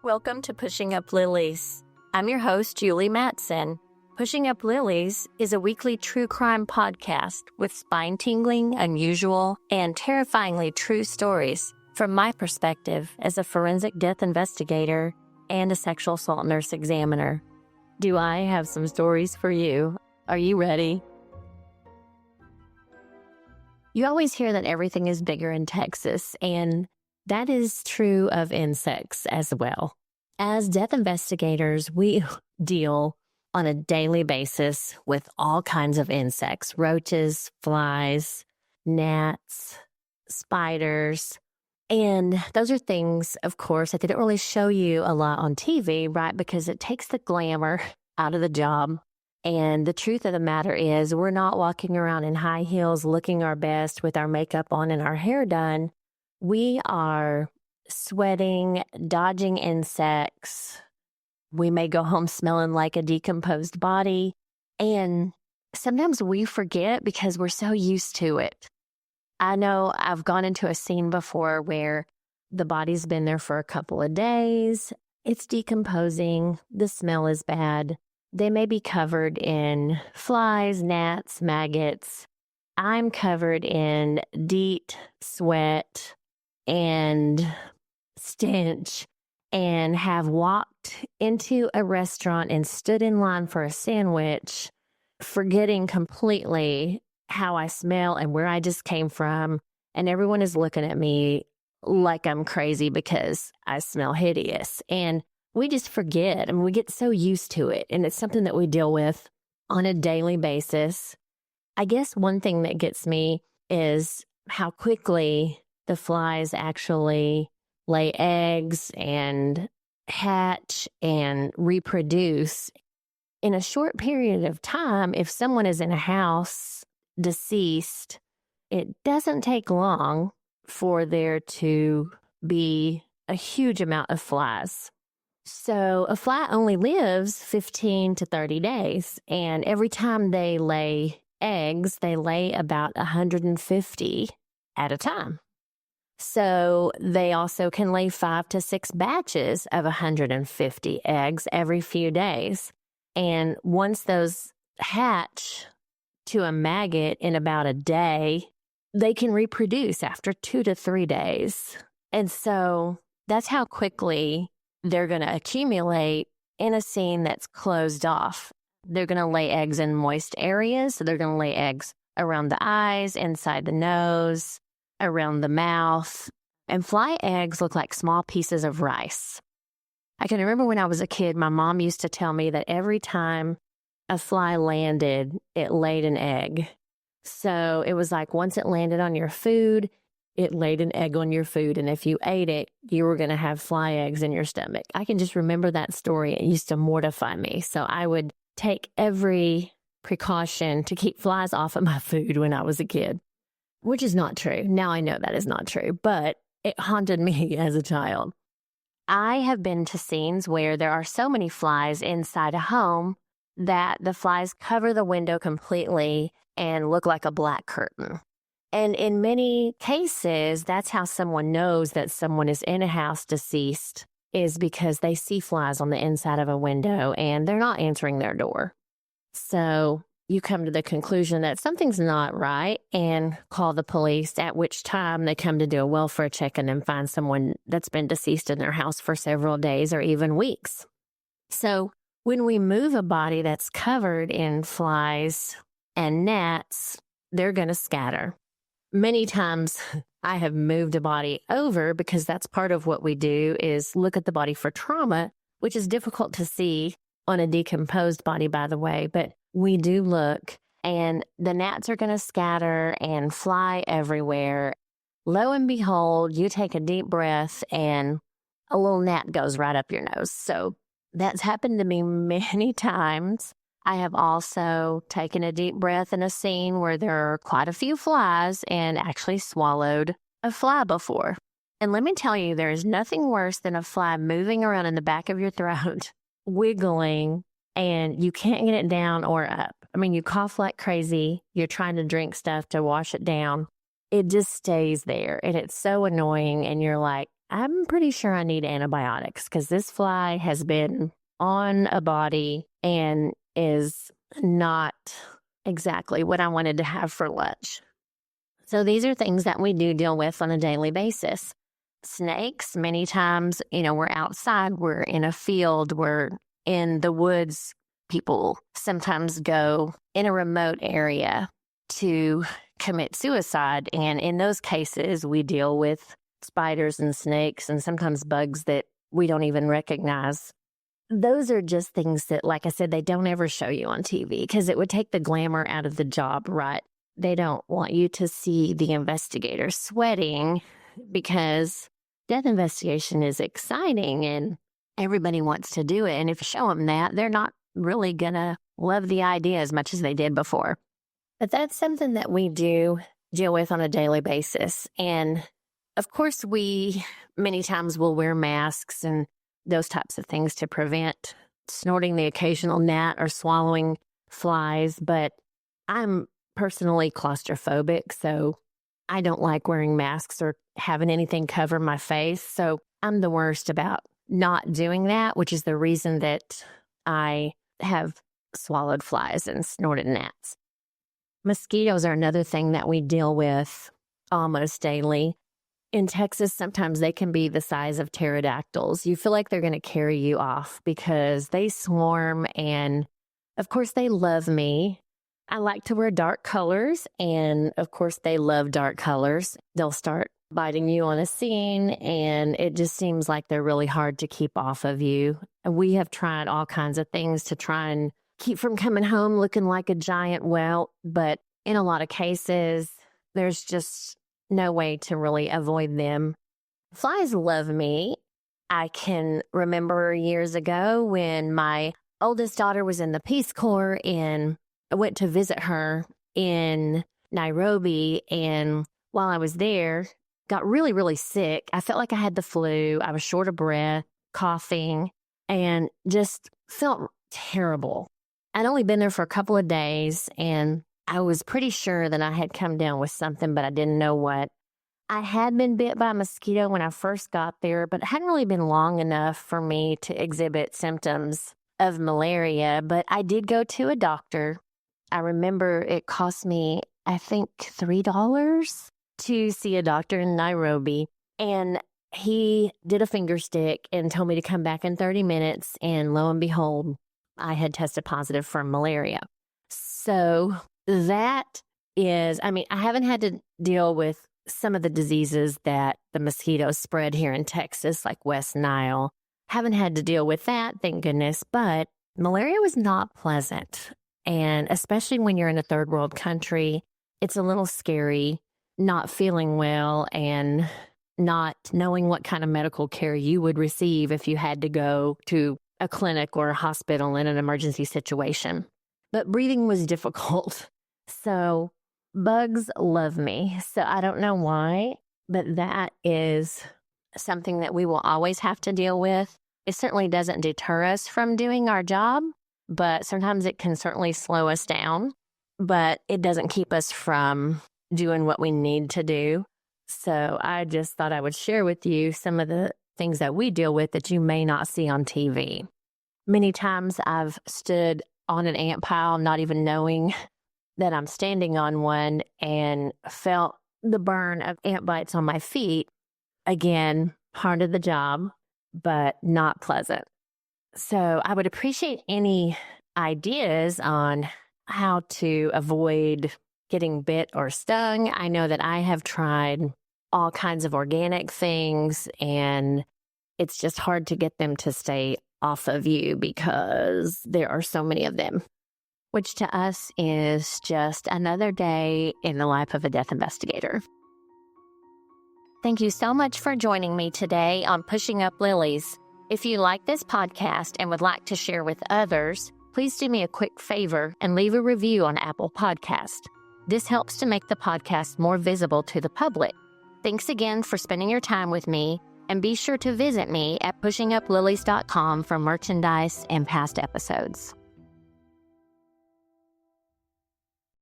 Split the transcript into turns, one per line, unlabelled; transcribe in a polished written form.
Welcome to Pushing Up Lilies. I'm your host, Julie Mattson. Pushing Up Lilies is a weekly true crime podcast with spine-tingling, unusual, and terrifyingly true stories from my perspective as a forensic death investigator and a sexual assault nurse examiner. Do I have some stories for you? Are you ready? You always hear that everything is bigger in Texas, and that is true of insects as well. As death investigators, we deal on a daily basis with all kinds of insects, roaches, flies, gnats, spiders. And those are things, of course, that they don't really show you a lot on TV, right? Because it takes the glamour out of the job. And the truth of the matter is we're not walking around in high heels looking our best with our makeup on and our hair done. We are sweating, dodging insects. We may go home smelling like a decomposed body. And sometimes we forget because we're so used to it. I know I've gone into a scene before where the body's been there for a couple of days. It's decomposing. The smell is bad. They may be covered in flies, gnats, maggots. I'm covered in DEET, sweat, and stench, and have walked into a restaurant and stood in line for a sandwich, forgetting completely how I smell and where I just came from. And everyone is looking at me like I'm crazy because I smell hideous. And we just forget. I mean, we get so used to it. And it's something that we deal with on a daily basis. I guess one thing that gets me is how quickly the flies actually lay eggs and hatch and reproduce. In a short period of time, if someone is in a house deceased, it doesn't take long for there to be a huge amount of flies. So a fly only lives 15 to 30 days, and every time they lay eggs, they lay about 150 at a time. So they also can lay 5 to 6 batches of 150 eggs every few days. And once those hatch to a maggot in about a day, they can reproduce after 2 to 3 days. And so that's how quickly they're going to accumulate in a scene that's closed off. They're going to lay eggs in moist areas. So they're going to lay eggs around the eyes, inside the nose, around the mouth. And fly eggs look like small pieces of rice. I can remember when I was a kid, my mom used to tell me that every time a fly landed, it laid an egg. So it was like once it landed on your food, it laid an egg on your food. And if you ate it, you were going to have fly eggs in your stomach. I can just remember that story. It used to mortify me. So I would take every precaution to keep flies off of my food when I was a kid, which is not true. Now I know that is not true, but it haunted me as a child. I have been to scenes where there are so many flies inside a home that the flies cover the window completely and look like a black curtain. And in many cases, that's how someone knows that someone is in a house deceased, is because they see flies on the inside of a window and they're not answering their door. So you come to the conclusion that something's not right and call the police, at which time they come to do a welfare check and then find someone that's been deceased in their house for several days or even weeks. So when we move a body that's covered in flies and gnats, they're going to scatter. Many times I have moved a body over because that's part of what we do is look at the body for trauma, which is difficult to see on a decomposed body, by the way, but we do look, and the gnats are going to scatter and fly everywhere. Lo and behold, you take a deep breath and a little gnat goes right up your nose. So that's happened to me many times. I have also taken a deep breath in a scene where there are quite a few flies and actually swallowed a fly before. And let me tell you, there is nothing worse than a fly moving around in the back of your throat, wiggling, and you can't get it down or up. I mean, you cough like crazy. You're trying to drink stuff to wash it down. It just stays there, and it's so annoying, and you're like, I'm pretty sure I need antibiotics because this fly has been on a body and is not exactly what I wanted to have for lunch. So these are things that we do deal with on a daily basis. Snakes, many times, we're outside, we're in a field, we're in the woods. People sometimes go in a remote area to commit suicide. And in those cases, we deal with spiders and snakes and sometimes bugs that we don't even recognize. Those are just things that, like I said, they don't ever show you on TV because it would take the glamour out of the job, right? They don't want you to see the investigator sweating because death investigation is exciting and everybody wants to do it. And if you show them that, they're not really going to love the idea as much as they did before. But that's something that we do deal with on a daily basis. And of course, we many times will wear masks and those types of things to prevent snorting the occasional gnat or swallowing flies. But I'm personally claustrophobic, so I don't like wearing masks or having anything cover my face. So I'm the worst about not doing that, which is the reason that I have swallowed flies and snorted gnats. Mosquitoes are another thing that we deal with almost daily. In Texas, sometimes they can be the size of pterodactyls. You feel like they're going to carry you off because they swarm, and of course they love me. I like to wear dark colors, and of course they love dark colors. They'll start biting you on a scene, and it just seems like they're really hard to keep off of you. And we have tried all kinds of things to try and keep from coming home looking like a giant welt, but in a lot of cases, there's just no way to really avoid them. Flies love me. I can remember years ago when my oldest daughter was in the Peace Corps and I went to visit her in Nairobi, and while I was there, got really, really sick. I felt like I had the flu. I was short of breath, coughing, and just felt terrible. I'd only been there for a couple of days, and I was pretty sure that I had come down with something, but I didn't know what. I had been bit by a mosquito when I first got there, but it hadn't really been long enough for me to exhibit symptoms of malaria, but I did go to a doctor. I remember it cost me, I think, $3 to see a doctor in Nairobi, and he did a finger stick and told me to come back in 30 minutes, and lo and behold, I had tested positive for malaria. So that is, I haven't had to deal with some of the diseases that the mosquitoes spread here in Texas, like West Nile. Haven't had to deal with that, thank goodness, but malaria was not pleasant. And especially when you're in a third world country, it's a little scary not feeling well and not knowing what kind of medical care you would receive if you had to go to a clinic or a hospital in an emergency situation. But breathing was difficult. So bugs love me. So I don't know why, but that is something that we will always have to deal with. It certainly doesn't deter us from doing our job, but sometimes it can certainly slow us down, but it doesn't keep us from doing what we need to do. So I just thought I would share with you some of the things that we deal with that you may not see on TV. Many times I've stood on an ant pile, not even knowing that I'm standing on one, and felt the burn of ant bites on my feet. Again, part of the job, but not pleasant. So I would appreciate any ideas on how to avoid getting bit or stung. I know that I have tried all kinds of organic things, and it's just hard to get them to stay off of you because there are so many of them, which to us is just another day in the life of a death investigator. Thank you so much for joining me today on Pushing Up Lilies. If you like this podcast and would like to share with others, please do me a quick favor and leave a review on Apple Podcast. This helps to make the podcast more visible to the public. Thanks again for spending your time with me, and be sure to visit me at pushinguplilies.com for merchandise and past episodes.